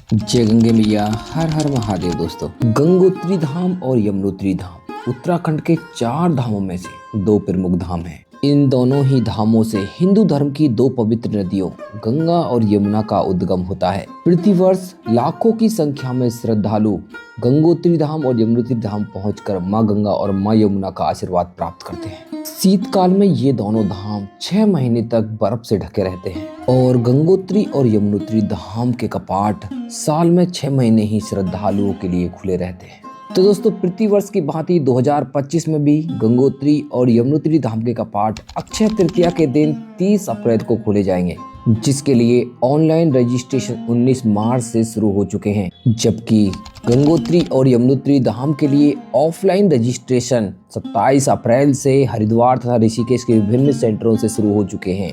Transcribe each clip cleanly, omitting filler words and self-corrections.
जय गंगे मैया, हर हर महादेव। दोस्तों, गंगोत्री धाम और यमुनोत्री धाम उत्तराखंड के 4 धामों में से 2 प्रमुख धाम हैं। इन दोनों ही धामों से हिंदू धर्म की 2 पवित्र नदियों गंगा और यमुना का उद्गम होता है। प्रतिवर्ष लाखों की संख्या में श्रद्धालु गंगोत्री धाम और यमुनोत्री धाम पहुंचकर मां गंगा और मां यमुना का आशीर्वाद प्राप्त करते हैं। शीतकाल में ये दोनों धाम 6 महीने तक बर्फ से ढके रहते हैं और गंगोत्री और यमुनोत्री धाम के कपाट साल में 6 महीने ही श्रद्धालुओं के लिए खुले रहते हैं। तो दोस्तों, प्रतिवर्ष की भांति 2025 में भी गंगोत्री और यमुनोत्री धाम के कपाट अक्षय तृतीया के दिन 30 अप्रैल को खोले जाएंगे, जिसके लिए ऑनलाइन रजिस्ट्रेशन 19 मार्च से शुरू हो चुके हैं, जबकि गंगोत्री और यमुनोत्री धाम के लिए ऑफलाइन रजिस्ट्रेशन 27 अप्रैल से हरिद्वार तथा ऋषिकेश के विभिन्न सेंटरों से शुरू हो चुके हैं।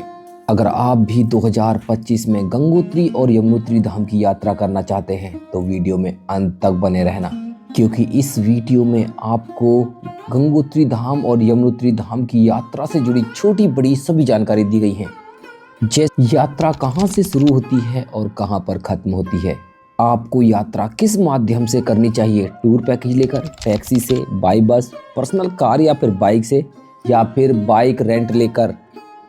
अगर आप भी 2025 में गंगोत्री और यमुनोत्री धाम की यात्रा करना चाहते हैं तो वीडियो में अंत तक बने रहना, क्योंकि इस वीडियो में आपको गंगोत्री धाम और यमुनोत्री धाम की यात्रा से जुड़ी छोटी बड़ी सभी जानकारी दी गई है। जैसे यात्रा कहाँ से शुरू होती है और कहाँ पर खत्म होती है, आपको यात्रा किस माध्यम से करनी चाहिए, टूर पैकेज लेकर, टैक्सी से, बाई बस, पर्सनल कार या फिर बाइक से, या फिर बाइक रेंट लेकर,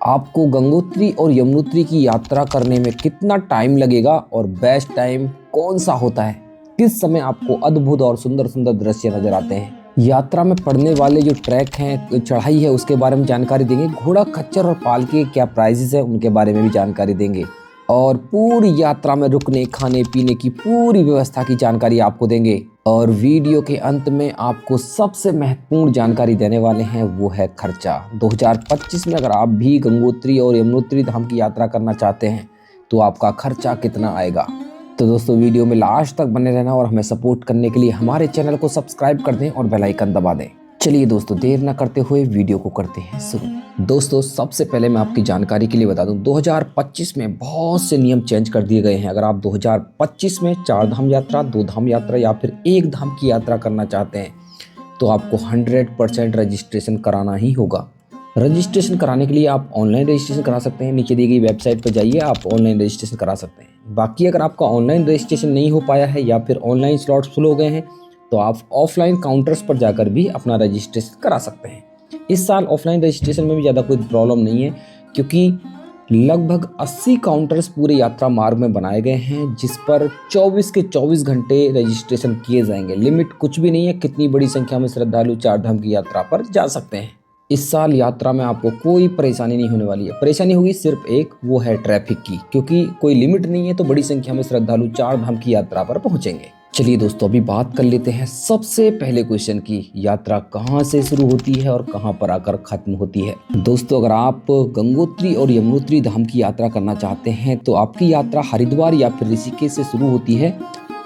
आपको गंगोत्री और यमुनोत्री की यात्रा करने में कितना टाइम लगेगा और बेस्ट टाइम कौन सा होता है, किस समय आपको अद्भुत और सुंदर सुंदर दृश्य नजर आते हैं, यात्रा में पड़ने वाले जो ट्रैक हैं, चढ़ाई है, उसके बारे में जानकारी देंगे। घोड़ा, खच्चर और पालकी क्या प्राइसेस है, उनके बारे में भी जानकारी देंगे और पूरी यात्रा में रुकने, खाने पीने की पूरी व्यवस्था की जानकारी आपको देंगे। और वीडियो के अंत में आपको सबसे महत्वपूर्ण जानकारी देने वाले हैं, वो है खर्चा। 2025 में अगर आप भी गंगोत्री और यमुनोत्री धाम की यात्रा करना चाहते हैं तो आपका खर्चा कितना आएगा। तो दोस्तों, वीडियो में लास्ट तक बने रहना और हमें सपोर्ट करने के लिए हमारे चैनल को सब्सक्राइब कर दें और बेल आइकन दबा दें। चलिए दोस्तों, देर न करते हुए वीडियो को करते हैं शुरू। दोस्तों, सबसे पहले मैं आपकी जानकारी के लिए बता दूं, 2025 में बहुत से नियम चेंज कर दिए गए हैं। अगर आप 2025 में 4 धाम यात्रा, 2 धाम यात्रा या फिर 1 धाम की यात्रा करना चाहते हैं तो आपको 100% रजिस्ट्रेशन कराना ही होगा। रजिस्ट्रेशन कराने के लिए आप ऑनलाइन रजिस्ट्रेशन करा सकते हैं, नीचे दी गई वेबसाइट पर जाइए, आप ऑनलाइन रजिस्ट्रेशन करा सकते हैं। बाकी अगर आपका ऑनलाइन रजिस्ट्रेशन नहीं हो पाया है या फिर ऑनलाइन स्लॉट्स फुल हो गए हैं तो आप ऑफलाइन काउंटर्स पर जाकर भी अपना रजिस्ट्रेशन करा सकते हैं। इस साल ऑफलाइन रजिस्ट्रेशन में भी ज़्यादा कोई प्रॉब्लम नहीं है, क्योंकि लगभग 80 काउंटर्स पूरे यात्रा मार्ग में बनाए गए हैं, जिस पर 24 के 24 घंटे रजिस्ट्रेशन किए जाएंगे। लिमिट कुछ भी नहीं है, कितनी बड़ी संख्या में श्रद्धालु 4 धाम की यात्रा पर जा सकते हैं। इस साल यात्रा में आपको कोई परेशानी नहीं होने वाली है। परेशानी होगी सिर्फ एक, वो है ट्रैफिक की, क्योंकि कोई लिमिट नहीं है तो बड़ी संख्या में श्रद्धालु 4 धाम की यात्रा पर पहुंचेंगे। चलिए दोस्तों, अभी बात कर लेते हैं सबसे पहले क्वेश्चन की, यात्रा कहाँ से शुरू होती है और कहाँ पर आकर खत्म होती है। दोस्तों, अगर आप गंगोत्री और यमुनोत्री धाम की यात्रा करना चाहते हैं तो आपकी यात्रा हरिद्वार या फिर ऋषिकेश से शुरू होती है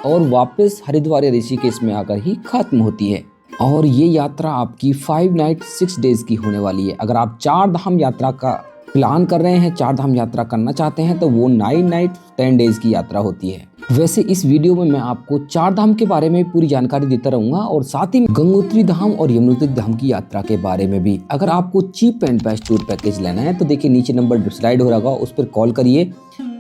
और वापस हरिद्वार या ऋषिकेश में आकर ही खत्म होती है। और ये यात्रा आपकी 5 नाइट 6 डेज की होने वाली है। अगर आप 4 धाम यात्रा का प्लान कर रहे हैं, 4 धाम यात्रा करना चाहते हैं, तो वो 9 नाइट 10 डेज की यात्रा होती है। वैसे इस वीडियो में मैं आपको 4 धाम के बारे में पूरी जानकारी देता रहूंगा और साथ ही गंगोत्री धाम और यमुनोत्री धाम की यात्रा के बारे में भी। अगर आपको cheap and best tour package लेना है तो देखिए नीचे नंबर स्लाइड हो रहा होगा, उस पर कॉल करिए,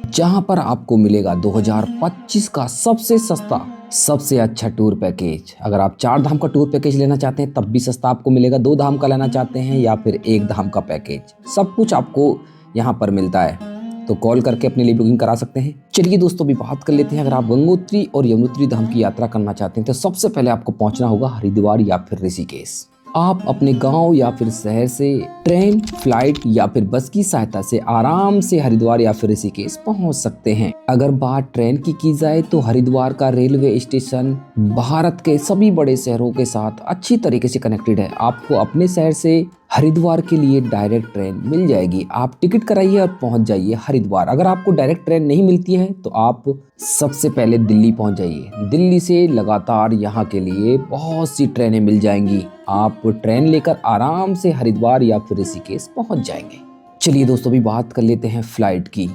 जहां पर आपको मिलेगा 2025 का सबसे सस्ता, सबसे अच्छा टूर पैकेज। अगर आप 4 धाम का टूर पैकेज लेना चाहते हैं तब भी सस्ता आपको मिलेगा, 2 धाम का लेना चाहते हैं या फिर 1 धाम का पैकेज, सब कुछ आपको यहाँ पर मिलता है। तो कॉल करके अपने लिए बुकिंग करा सकते हैं। चलिए दोस्तों, भी बात कर लेते हैं। अगर आप गंगोत्री और यमुनोत्री धाम की यात्रा करना चाहते हैं तो सबसे पहले आपको पहुंचना होगा हरिद्वार या फिर ऋषिकेश। आप अपने गांव या फिर शहर से ट्रेन, फ्लाइट या फिर बस की सहायता से आराम से हरिद्वार या फिर ऋषिकेश पहुंच सकते हैं। अगर बात ट्रेन की जाए तो हरिद्वार का रेलवे स्टेशन भारत के सभी बड़े शहरों के साथ अच्छी तरीके से कनेक्टेड है। आपको अपने शहर से हरिद्वार के लिए डायरेक्ट ट्रेन मिल जाएगी। आप टिकट कराइए और पहुंच जाइए हरिद्वार। अगर आपको डायरेक्ट ट्रेन नहीं मिलती है तो आप सबसे पहले दिल्ली पहुंच जाइए। दिल्ली से लगातार यहाँ के लिए बहुत सी ट्रेनें मिल जाएंगी। आप ट्रेन लेकर आराम से हरिद्वार या फिर ऋषिकेश पहुंच जाएंगे। चलिए दोस्तों, अभी बात कर लेते हैं फ्लाइट की।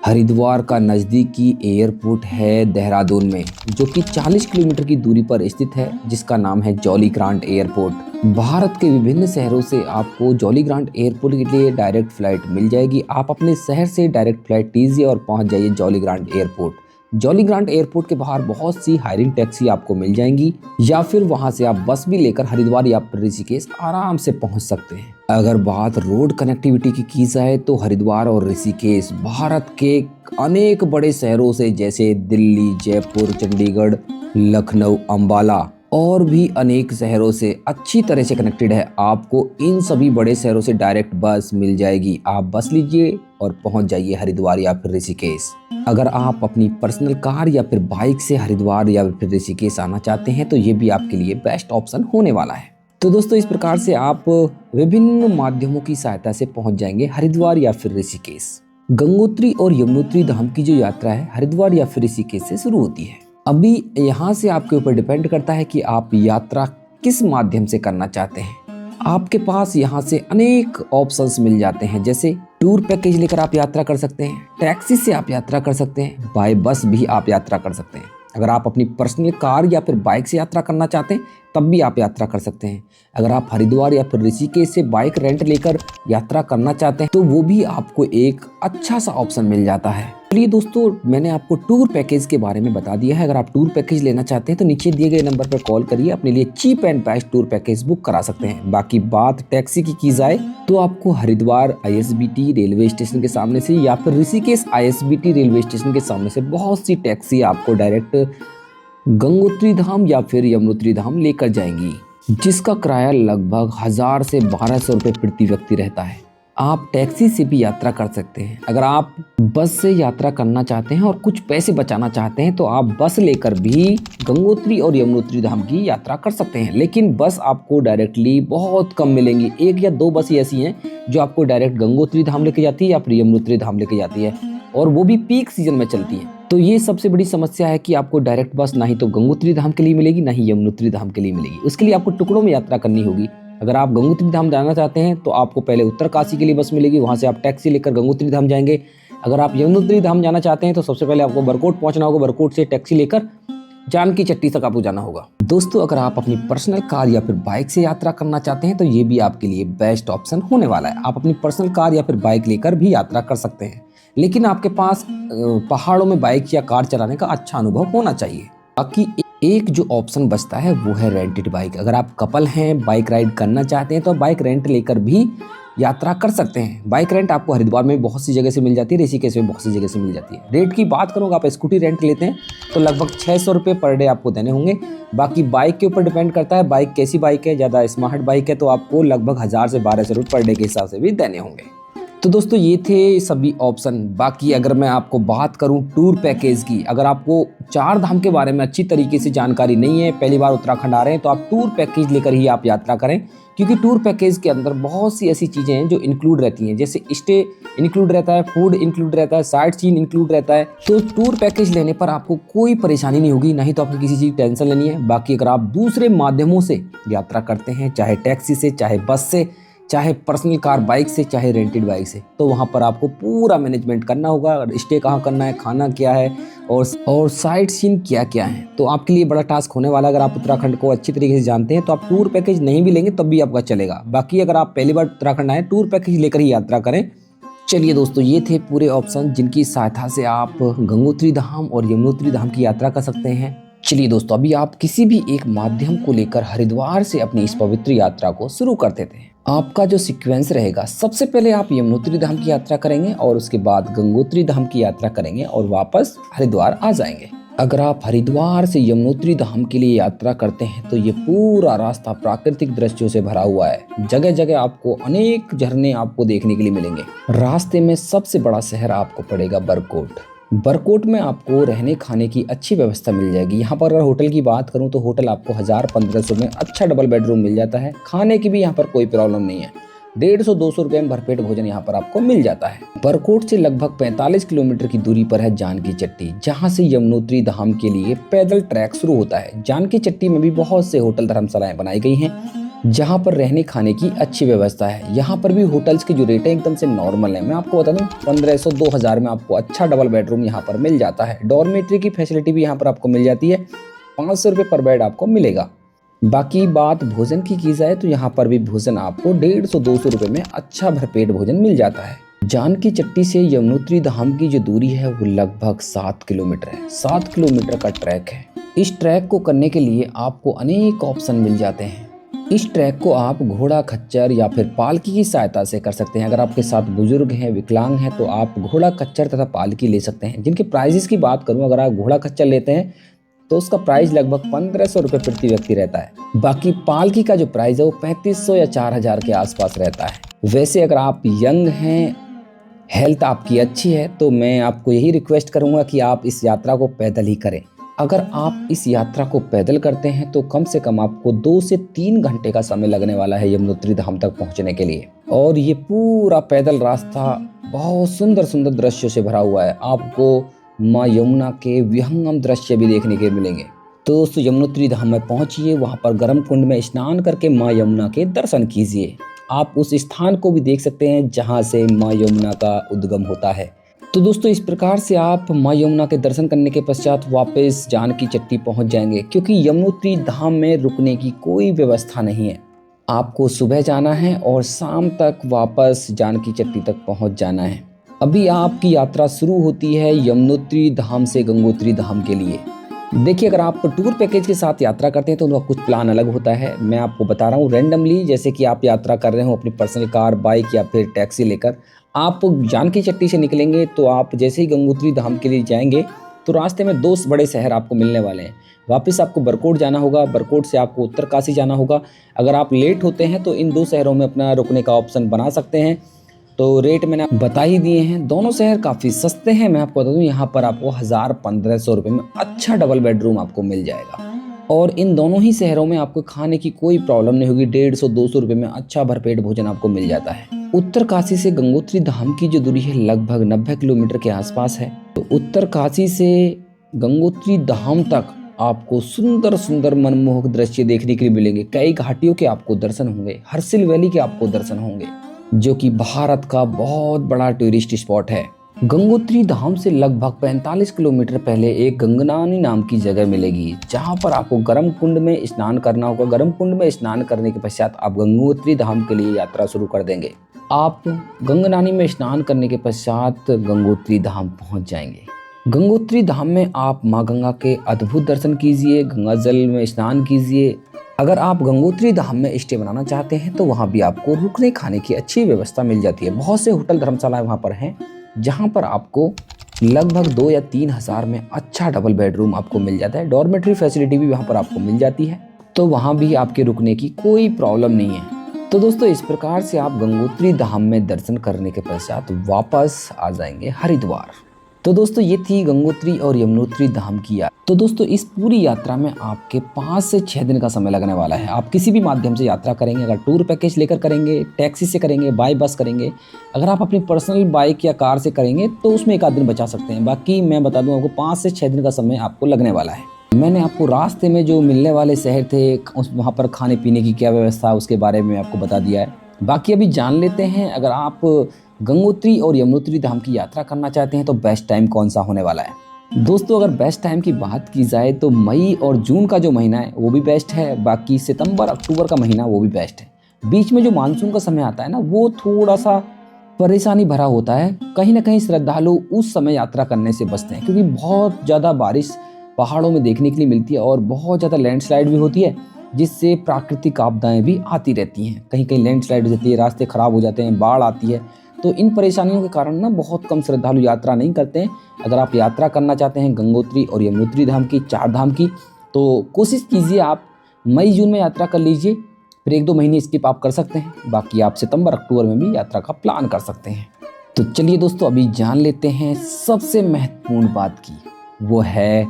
हरिद्वार का नज़दीकी एयरपोर्ट है देहरादून में, जो कि 40 किलोमीटर की दूरी पर स्थित है, जिसका नाम है जॉली ग्रांट एयरपोर्ट। भारत के विभिन्न शहरों से आपको जॉली ग्रांट एयरपोर्ट के लिए डायरेक्ट फ्लाइट मिल जाएगी। आप अपने शहर से डायरेक्ट फ्लाइट लीजिए और पहुंच जाइए jolly grant airport. Jolly grant airport के बाहर बहुत सी हायरिंग टैक्सी आपको मिल जाएंगी, या फिर वहां से आप बस भी लेकर हरिद्वार या फिर ऋषिकेश आराम से पहुंच सकते हैं। अगर बात रोड कनेक्टिविटी की जाए तो हरिद्वार और ऋषिकेश भारत के अनेक बड़े शहरों से जैसे दिल्ली, जयपुर, चंडीगढ़, लखनऊ, अंबाला और भी अनेक शहरों से अच्छी तरह से कनेक्टेड है। आपको इन सभी बड़े शहरों से डायरेक्ट बस मिल जाएगी। आप बस लीजिए और पहुंच जाइए हरिद्वार या फिर ऋषिकेश। अगर आप अपनी पर्सनल कार या फिर बाइक से हरिद्वार या फिर ऋषिकेश आना चाहते हैं तो ये भी आपके लिए बेस्ट ऑप्शन होने वाला है। तो दोस्तों, इस प्रकार से आप विभिन्न माध्यमों की सहायता से पहुंच जाएंगे हरिद्वार या फिर ऋषिकेश। गंगोत्री और यमुनोत्री धाम की जो यात्रा है हरिद्वार या फिर ऋषिकेश से शुरू होती है। अभी यहाँ से आपके ऊपर डिपेंड करता है कि आप यात्रा किस माध्यम से करना चाहते हैं। आपके पास यहाँ से अनेक ऑप्शंस मिल जाते हैं, जैसे टूर पैकेज लेकर आप यात्रा कर सकते हैं, टैक्सी से आप यात्रा कर सकते हैं, बाय बस भी आप यात्रा कर सकते हैं। अगर आप अपनी पर्सनल कार या फिर बाइक से यात्रा करना चाहते हैं तब भी आप यात्रा कर सकते हैं। अगर आप हरिद्वार या फिर ऋषिकेश से बाइक रेंट लेकर यात्रा करना चाहते हैं तो वो भी आपको एक अच्छा सा ऑप्शन मिल जाता है। चलिए दोस्तों, मैंने आपको टूर पैकेज के बारे में बता दिया है। अगर आप टूर पैकेज लेना चाहते हैं तो नीचे दिए गए नंबर पर कॉल करिए, अपने लिए cheap and best tour package book करा सकते हैं। बाकी बात टैक्सी की जाए तो आपको हरिद्वार ISBT रेलवे स्टेशन के सामने से या फिर ऋषिकेश ISBT रेलवे स्टेशन के सामने से बहुत सी टैक्सी आपको डायरेक्ट गंगोत्री धाम या फिर यमुनोत्री धाम लेकर जाएंगी, जिसका किराया लगभग 1000 से 1200 रुपये प्रति व्यक्ति रहता है। आप टैक्सी से भी यात्रा कर सकते हैं। अगर आप बस से यात्रा करना चाहते हैं और कुछ पैसे बचाना चाहते हैं तो आप बस लेकर भी गंगोत्री और यमुनोत्री धाम की यात्रा कर सकते हैं, लेकिन बस आपको डायरेक्टली बहुत कम मिलेंगी। 1 या 2 बस ऐसी हैं जो आपको डायरेक्ट गंगोत्री धाम लेके जाती है या फिर यमुनोत्री धाम लेके जाती है, और वो भी पीक सीजन में चलती है। तो ये सबसे बड़ी समस्या है कि आपको डायरेक्ट बस ना ही तो गंगोत्री धाम के लिए मिलेगी ना ही यमुनोत्री धाम के लिए मिलेगी। उसके लिए आपको टुकड़ों में यात्रा करनी होगी। अगर आप गंगोत्री धाम जाना चाहते हैं तो आपको पहले उत्तरकाशी के लिए बस मिलेगी, वहां से आप टैक्सी लेकर गंगोत्री धाम जाएंगे। अगर आप यमुनोत्री धाम जाना चाहते हैं तो सबसे पहले आपको बरकोट पहुंचना होगा, बरकोट से टैक्सी लेकर जानकी चट्टी तक आपको जाना होगा। दोस्तों, अगर आप अपनी पर्सनल कार या फिर बाइक से यात्रा करना चाहते हैं तो ये भी आपके लिए बेस्ट ऑप्शन होने वाला है। आप अपनी पर्सनल कार या फिर बाइक लेकर भी यात्रा कर सकते हैं, लेकिन आपके पास पहाड़ों में बाइक या कार चलाने का अच्छा अनुभव होना चाहिए। बाकी एक जो ऑप्शन बचता है वो है रेंटेड बाइक। अगर आप कपल हैं, बाइक राइड करना चाहते हैं तो बाइक रेंट लेकर भी यात्रा कर सकते हैं। बाइक रेंट आपको हरिद्वार में बहुत सी जगह से मिल जाती है, ऋषिकेश में बहुत सी जगह से मिल जाती है। रेट की बात करूँगा, आप स्कूटी रेंट लेते हैं तो लगभग 600 रुपये पर डे आपको देने होंगे। बाकी बाइक के ऊपर डिपेंड करता है, बाइक कैसी बाइक है, ज़्यादा स्मार्ट बाइक है तो आपको लगभग 1000 से 1200 रुपये पर डे के हिसाब से भी देने होंगे। तो दोस्तों, ये थे सभी ऑप्शन। बाकी अगर मैं आपको बात करूं टूर पैकेज की, अगर आपको 4 धाम के बारे में अच्छी तरीके से जानकारी नहीं है, पहली बार उत्तराखंड आ रहे हैं, तो आप टूर पैकेज लेकर ही आप यात्रा करें, क्योंकि टूर पैकेज के अंदर बहुत सी ऐसी चीज़ें हैं जो इंक्लूड रहती हैं, जैसे स्टे इंक्लूड रहता है, फूड इंक्लूड रहता है, साइट सीइंग इंक्लूड रहता है। तो टूर पैकेज लेने पर आपको कोई परेशानी नहीं होगी, नहीं तो आपको किसी चीज़ की टेंशन लेनी है। बाकी अगर आप दूसरे माध्यमों से यात्रा करते हैं, चाहे टैक्सी से, चाहे बस से, चाहे पर्सनल कार बाइक से, चाहे रेंटेड बाइक से, तो वहाँ पर आपको पूरा मैनेजमेंट करना होगा। स्टे कहाँ करना है, खाना क्या है और साइट सीन क्या क्या है, तो आपके लिए बड़ा टास्क होने वाला है। अगर आप उत्तराखंड को अच्छी तरीके से जानते हैं तो आप टूर पैकेज नहीं भी लेंगे तब भी आपका चलेगा। बाकी अगर आप पहली बार उत्तराखंड आए, टूर पैकेज लेकर ही यात्रा करें। चलिए दोस्तों, ये थे पूरे ऑप्शन जिनकी सहायता से आप गंगोत्री धाम और यमुनोत्री धाम की यात्रा कर सकते हैं। चलिए दोस्तों, अभी आप किसी भी एक माध्यम को लेकर हरिद्वार से अपनी इस पवित्र यात्रा को शुरू करते थे। आपका जो सीक्वेंस रहेगा, सबसे पहले आप यमुनोत्री धाम की यात्रा करेंगे और उसके बाद गंगोत्री धाम की यात्रा करेंगे और वापस हरिद्वार आ जाएंगे। अगर आप हरिद्वार से यमुनोत्री धाम के लिए यात्रा करते हैं तो ये पूरा रास्ता प्राकृतिक दृश्यों से भरा हुआ है। जगह जगह आपको अनेक झरने आपको देखने के लिए मिलेंगे। रास्ते में सबसे बड़ा शहर आपको पड़ेगा बरकोट। बरकोट में आपको रहने खाने की अच्छी व्यवस्था मिल जाएगी। यहाँ पर अगर होटल की बात करूँ तो होटल आपको 1000-1500 में अच्छा डबल बेडरूम मिल जाता है। खाने की भी यहाँ पर कोई प्रॉब्लम नहीं है। 150-200 रुपये में भरपेट भोजन यहाँ पर आपको मिल जाता है। बरकोट से लगभग 45 किलोमीटर की दूरी पर है जानकी चट्टी, जहाँ से यमुनोत्री धाम के लिए पैदल ट्रैक शुरू होता है। जानकी चट्टी में भी बहुत से होटल धर्मशालाएं बनाई गई हैं, जहाँ पर रहने खाने की अच्छी व्यवस्था है। यहाँ पर भी होटल्स के जो रेट है एकदम से नॉर्मल है। मैं आपको बता दूं, 1500-2000 में आपको अच्छा डबल बेडरूम यहाँ पर मिल जाता है। डॉर्मेट्री की फैसिलिटी भी यहाँ पर आपको मिल जाती है। 500 रुपये पर बेड आपको मिलेगा। बाकी बात भोजन की जाए तो यहाँ पर भी भोजन आपको 150-200 रुपये में अच्छा भरपेट भोजन मिल जाता है। जानकी चट्टी से यमुनोत्री धाम की जो दूरी है वो लगभग 7 किलोमीटर है। 7 किलोमीटर का ट्रैक है। इस ट्रैक को करने के लिए आपको अनेक ऑप्शन मिल जाते हैं। इस ट्रैक को आप घोड़ा, खच्चर या फिर पालकी की सहायता से कर सकते हैं। अगर आपके साथ बुजुर्ग हैं, विकलांग हैं, तो आप घोड़ा, खच्चर तथा पालकी ले सकते हैं। जिनके प्राइजेस की बात करूं, अगर आप घोड़ा खच्चर लेते हैं तो उसका प्राइस लगभग 1500 रुपये प्रति व्यक्ति रहता है। बाकी पालकी का जो प्राइस है वो 3500 या 4000 के आसपास रहता है। वैसे अगर आप यंग हैं, हेल्थ आपकी अच्छी है, तो मैं आपको यही रिक्वेस्ट करूंगा कि आप इस यात्रा को पैदल ही करें। अगर आप इस यात्रा को पैदल करते हैं तो कम से कम आपको 2 से 3 घंटे का समय लगने वाला है यमुनोत्री धाम तक पहुंचने के लिए। और ये पूरा पैदल रास्ता बहुत सुंदर सुंदर दृश्यों से भरा हुआ है। आपको माँ यमुना के विहंगम दृश्य भी देखने के मिलेंगे। तो दोस्तों, यमुनोत्री धाम में पहुंचिए, वहां पर गर्म कुंड में स्नान करके माँ यमुना के दर्शन कीजिए। आप उस स्थान को भी देख सकते हैं जहां से माँ यमुना का उद्गम होता है। तो दोस्तों, इस प्रकार से आप माँ यमुना के दर्शन करने के पश्चात वापस जानकी चट्टी पहुंच जाएंगे, क्योंकि यमुनोत्री धाम में रुकने की कोई व्यवस्था नहीं है। आपको सुबह जाना है और शाम तक वापस जानकी चट्टी तक पहुंच जाना है। अभी आपकी यात्रा शुरू होती है यमुनोत्री धाम से गंगोत्री धाम के लिए। देखिए, अगर आप टूर पैकेज के साथ यात्रा करते हैं तो उनका कुछ प्लान अलग होता है। मैं आपको बता रहा हूँ रैंडमली, जैसे कि आप यात्रा कर रहे हो अपनी पर्सनल कार, बाइक या फिर टैक्सी लेकर। आप जानकी चट्टी से निकलेंगे तो आप जैसे ही गंगोत्री धाम के लिए जाएंगे तो रास्ते में 2 बड़े शहर आपको मिलने वाले हैं। वापस आपको बरकोट जाना होगा, बरकोट से आपको उत्तरकाशी जाना होगा। अगर आप लेट होते हैं तो इन 2 शहरों में अपना रुकने का ऑप्शन बना सकते हैं। तो रेट मैंने बता ही दिए हैं। दोनों शहर काफ़ी सस्ते हैं। मैं आपको बता दूं, यहाँ पर आपको 1000-1500 रुपये में अच्छा डबल बेडरूम आपको मिल जाएगा। और इन दोनों ही शहरों में आपको खाने की कोई प्रॉब्लम नहीं होगी। 150-200 रुपये में अच्छा भरपेट भोजन आपको मिल जाता है। उत्तरकाशी से गंगोत्री धाम की जो दूरी है लगभग 90 किलोमीटर के आसपास है। तो उत्तरकाशी से गंगोत्री धाम तक आपको सुंदर सुंदर मनमोहक दृश्य देखने के लिए मिलेंगे। कई घाटियों के आपको दर्शन होंगे, हर्सिल वैली के आपको दर्शन होंगे, जो कि भारत का बहुत बड़ा टूरिस्ट स्पॉट है। गंगोत्री धाम से लगभग 45 किलोमीटर पहले एक गंगनानी नाम की जगह मिलेगी, जहां पर आपको गर्म कुंड में स्नान करना होगा। गर्म कुंड में स्नान करने के पश्चात आप गंगोत्री धाम के लिए यात्रा शुरू कर देंगे। आप गंगनानी में स्नान करने के पश्चात गंगोत्री धाम पहुंच जाएंगे। गंगोत्री धाम में आप माँ गंगा के अद्भुत दर्शन कीजिए, गंगा जल में स्नान कीजिए। अगर आप गंगोत्री धाम में स्टे बनाना चाहते हैं तो वहाँ भी आपको रुकने खाने की अच्छी व्यवस्था मिल जाती है। बहुत से होटल, धर्मशालाएं वहाँ पर हैं, जहाँ पर आपको लगभग 2 या 3 हज़ार में अच्छा डबल बेडरूम आपको मिल जाता है। डॉर्मेट्री फैसिलिटी भी वहाँ पर आपको मिल जाती है, तो वहाँ भी आपके रुकने की कोई प्रॉब्लम नहीं है। तो दोस्तों, इस प्रकार से आप गंगोत्री धाम में दर्शन करने के पश्चात वापस आ जाएंगे हरिद्वार। तो दोस्तों, ये थी गंगोत्री और यमुनोत्री धाम की यात्रा। तो दोस्तों, इस पूरी यात्रा में आपके 5 से 6 दिन का समय लगने वाला है। आप किसी भी माध्यम से यात्रा करेंगे, अगर टूर पैकेज लेकर करेंगे, टैक्सी से करेंगे, बाय बस करेंगे, अगर आप अपनी पर्सनल बाइक या कार से करेंगे तो उसमें 1 आध दिन बचा सकते हैं। बाकी मैं बता दूं, आपको 5 से 6 दिन का समय आपको लगने वाला है। मैंने आपको रास्ते में जो मिलने वाले शहर थे, वहाँ पर खाने पीने की क्या व्यवस्था, उसके बारे में आपको बता दिया है। बाकी अभी जान लेते हैं, अगर आप गंगोत्री और यमुनोत्री धाम की यात्रा करना चाहते हैं तो बेस्ट टाइम कौन सा होने वाला है। दोस्तों, अगर बेस्ट टाइम की बात की जाए तो मई और जून का जो महीना है वो भी बेस्ट है। बाकी सितंबर, अक्टूबर का महीना वो भी बेस्ट है। बीच में जो मानसून का समय आता है ना, वो थोड़ा सा परेशानी भरा होता है। कहीं ना कहीं श्रद्धालु उस समय यात्रा करने से बचते हैं, क्योंकि बहुत ज़्यादा बारिश पहाड़ों में देखने के लिए मिलती है और बहुत ज़्यादा लैंडस्लाइड भी होती है, जिससे प्राकृतिक आपदाएं भी आती रहती हैं। कहीं कहीं लैंडस्लाइड हो जाती है, रास्ते खराब हो जाते हैं, बाढ़ आती है। तो इन परेशानियों के कारण ना बहुत कम श्रद्धालु यात्रा नहीं करते हैं। अगर आप यात्रा करना चाहते हैं गंगोत्री और यमुनोत्री धाम की, 4 धाम की, तो कोशिश कीजिए आप मई जून में यात्रा कर लीजिए। फिर 1-2 महीने स्किप आप कर सकते हैं। बाकी आप सितंबर अक्टूबर में भी यात्रा का प्लान कर सकते हैं। तो चलिए दोस्तों, अभी जान लेते हैं सबसे महत्वपूर्ण बात की, वो है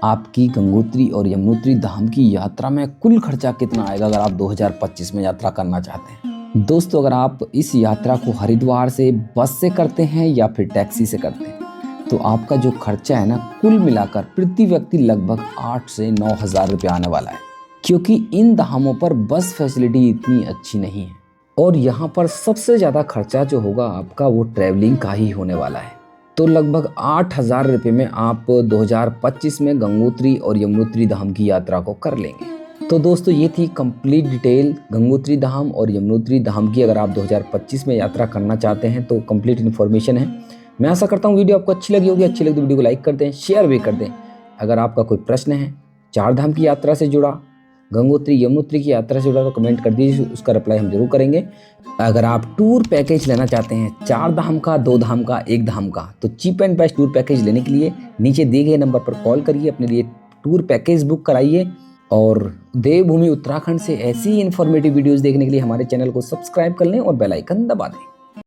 आपकी गंगोत्री और यमुनोत्री धाम की यात्रा में कुल खर्चा कितना आएगा अगर आप 2025 में यात्रा करना चाहते हैं। दोस्तों, अगर आप इस यात्रा को हरिद्वार से बस से करते हैं या फिर टैक्सी से करते हैं तो आपका जो खर्चा है ना, कुल मिलाकर प्रति व्यक्ति लगभग 8 से 9 हज़ार रुपये आने वाला है, क्योंकि इन धामों पर बस फैसिलिटी इतनी अच्छी नहीं है। और यहाँ पर सबसे ज़्यादा खर्चा जो होगा आपका वो ट्रैवलिंग का ही होने वाला है। तो लगभग 8 हज़ार रुपये में आप 2025 में गंगोत्री और यमुनोत्री धाम की यात्रा को कर लेंगे। तो दोस्तों ये थी कंप्लीट डिटेल गंगोत्री धाम और यमुनोत्री धाम की। अगर आप 2025 में यात्रा करना चाहते हैं तो कंप्लीट इन्फॉर्मेशन है। मैं आशा करता हूँ वीडियो आपको अच्छी लगी होगी। अच्छी लगी तो वीडियो को लाइक कर दें, शेयर भी कर दें। अगर आपका कोई प्रश्न है चार धाम की यात्रा से जुड़ा, गंगोत्री यमुनोत्री की यात्रा से जुड़ा, तो कमेंट कर दीजिए, उसका रिप्लाई हम जरूर करेंगे। अगर आप टूर पैकेज लेना चाहते हैं 4 धाम का, 2 धाम का, 1 धाम का, तो cheap and best tour package लेने के लिए नीचे दिए गए नंबर पर कॉल करिए, अपने लिए टूर पैकेज बुक कराइए। और देवभूमि उत्तराखंड से ऐसी ही इन्फॉर्मेटिव वीडियोस देखने के लिए हमारे चैनल को सब्सक्राइब कर लें और बेल आइकन दबा दें।